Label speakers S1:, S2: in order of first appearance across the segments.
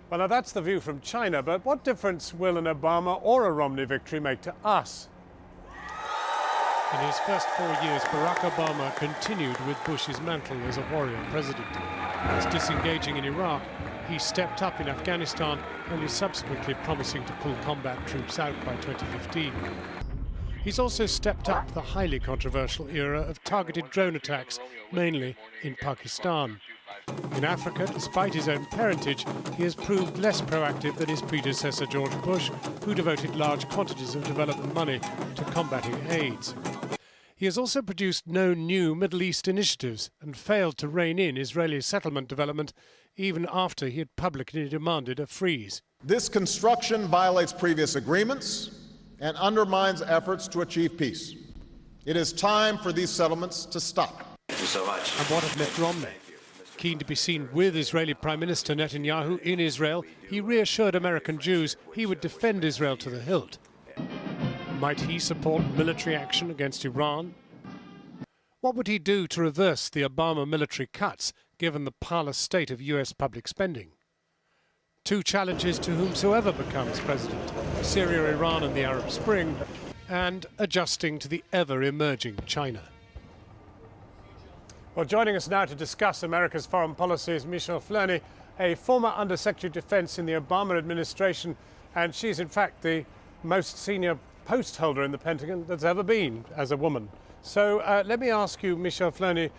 S1: Well, now that's the view from China, but what difference will an Obama or a Romney victory make to us?
S2: In his first 4 years, Barack Obama continued with Bush's mantle as a warrior president. As disengaging in Iraq, he stepped up in Afghanistan, only subsequently promising to pull combat troops out by 2015. He's also stepped up the highly controversial era of targeted drone attacks, mainly in Pakistan. In Africa, despite his own parentage, he has proved less proactive than his predecessor George Bush, who devoted large quantities of development money to combating AIDS. He has also produced no new Middle East initiatives and failed to rein in Israeli settlement development even after he had publicly demanded a freeze.
S3: This construction violates previous agreements and undermines efforts to achieve peace. It is time for these settlements to stop.
S4: Thank you so much.
S2: And what of Mitt Romney? Keen to be seen with Israeli Prime Minister Netanyahu in Israel, he reassured American Jews he would defend Israel to the hilt. Might he support military action against Iran? What would he do to reverse the Obama military cuts, given the parlous state of US public spending? Two challenges to whomsoever becomes president: Syria, Iran and the Arab Spring, and adjusting to the ever-emerging China.
S1: Well, joining us now to discuss America's foreign policy is Michele Flournoy, a former Undersecretary of Defense in the Obama administration, and she's in fact the most senior post holder in the Pentagon that's ever been as a woman. So let me ask you, Michele Flournoy,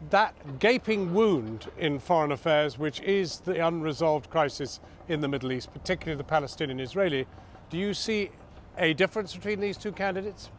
S1: that gaping wound in foreign affairs, which is the unresolved crisis in the Middle East, particularly the Palestinian-Israeli, do you see a difference between these two candidates?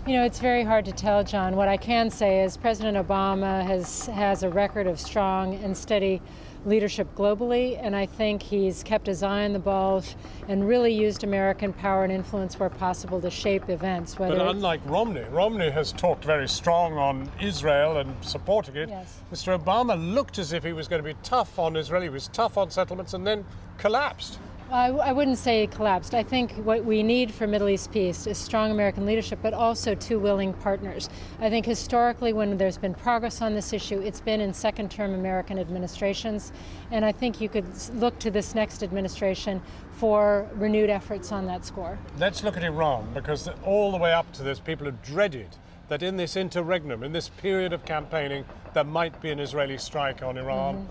S5: You know, it's very hard to tell, John. What I can say is President Obama has a record of strong and steady leadership globally, and I think he's kept his eye on the ball and really used American power and influence where possible to shape events.
S1: But unlike Romney has talked very strong on Israel and supporting it.
S5: Yes.
S1: Mr. Obama looked as if he was going to be tough on Israel. He was tough on settlements and then collapsed.
S5: I wouldn't say it collapsed. I think what we need for Middle East peace is strong American leadership, but also two willing partners. I think historically when there's been progress on this issue, it's been in second-term American administrations, and I think you could look to this next administration for renewed efforts on that score.
S1: Let's look at Iran, because all the way up to this, people have dreaded that in this interregnum, in this period of campaigning, there might be an Israeli strike on Iran.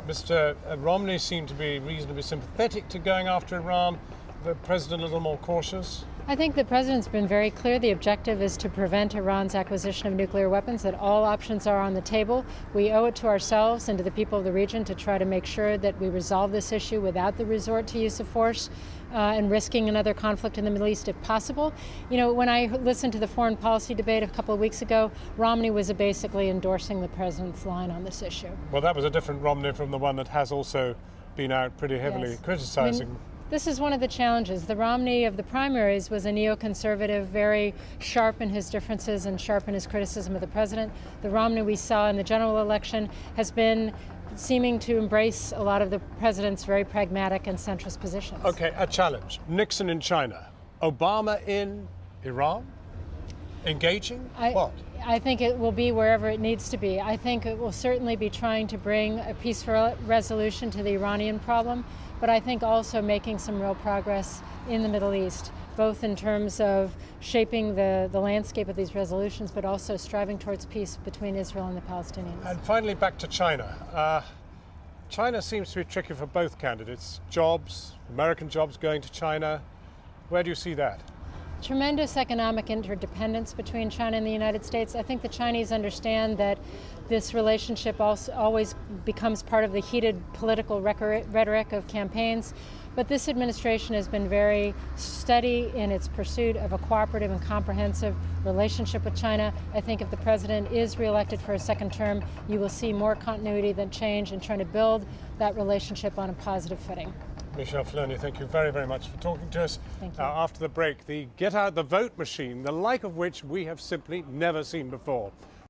S1: Mr. Romney seemed to be reasonably sympathetic to going after Iran. The president a little more cautious.
S5: I think the president's been very clear. The objective is to prevent Iran's acquisition of nuclear weapons, that all options are on the table. We owe it to ourselves and to the people of the region to try to make sure that we resolve this issue without the resort to use of force and risking another conflict in the Middle East if possible. You know, when I listened to the foreign policy debate a couple of weeks ago, Romney was basically endorsing the president's line on this issue.
S1: Well, that was a different Romney from the one that has also been out pretty heavily criticizing.
S5: This is one of the challenges. The Romney of the primaries was a neoconservative, very sharp in his differences and sharp in his criticism of the president. The Romney we saw in the general election has been seeming to embrace a lot of the president's very pragmatic and centrist positions.
S1: Okay, a challenge. Nixon in China, Obama in Iran? Engaging? What?
S5: I think it will be wherever it needs to be. I think it will certainly be trying to bring a peaceful resolution to the Iranian problem, but I think also making some real progress in the Middle East, both in terms of shaping the landscape of these resolutions, but also striving towards peace between Israel and the Palestinians.
S1: And finally, back to China. China seems to be tricky for both candidates. Jobs, American jobs going to China. Where do you see that?
S5: Tremendous economic interdependence between China and the United States. I think the Chinese understand that this relationship also always becomes part of the heated political rhetoric of campaigns. But this administration has been very steady in its pursuit of a cooperative and comprehensive relationship with China. I think if the president is reelected for a second term, you will see more continuity than change in trying to build that relationship on a positive footing.
S1: Michele Flournoy, thank you very, very much for talking to us.
S5: Thank you.
S1: After the break, the get out the vote machine, the like of which we have simply never seen before.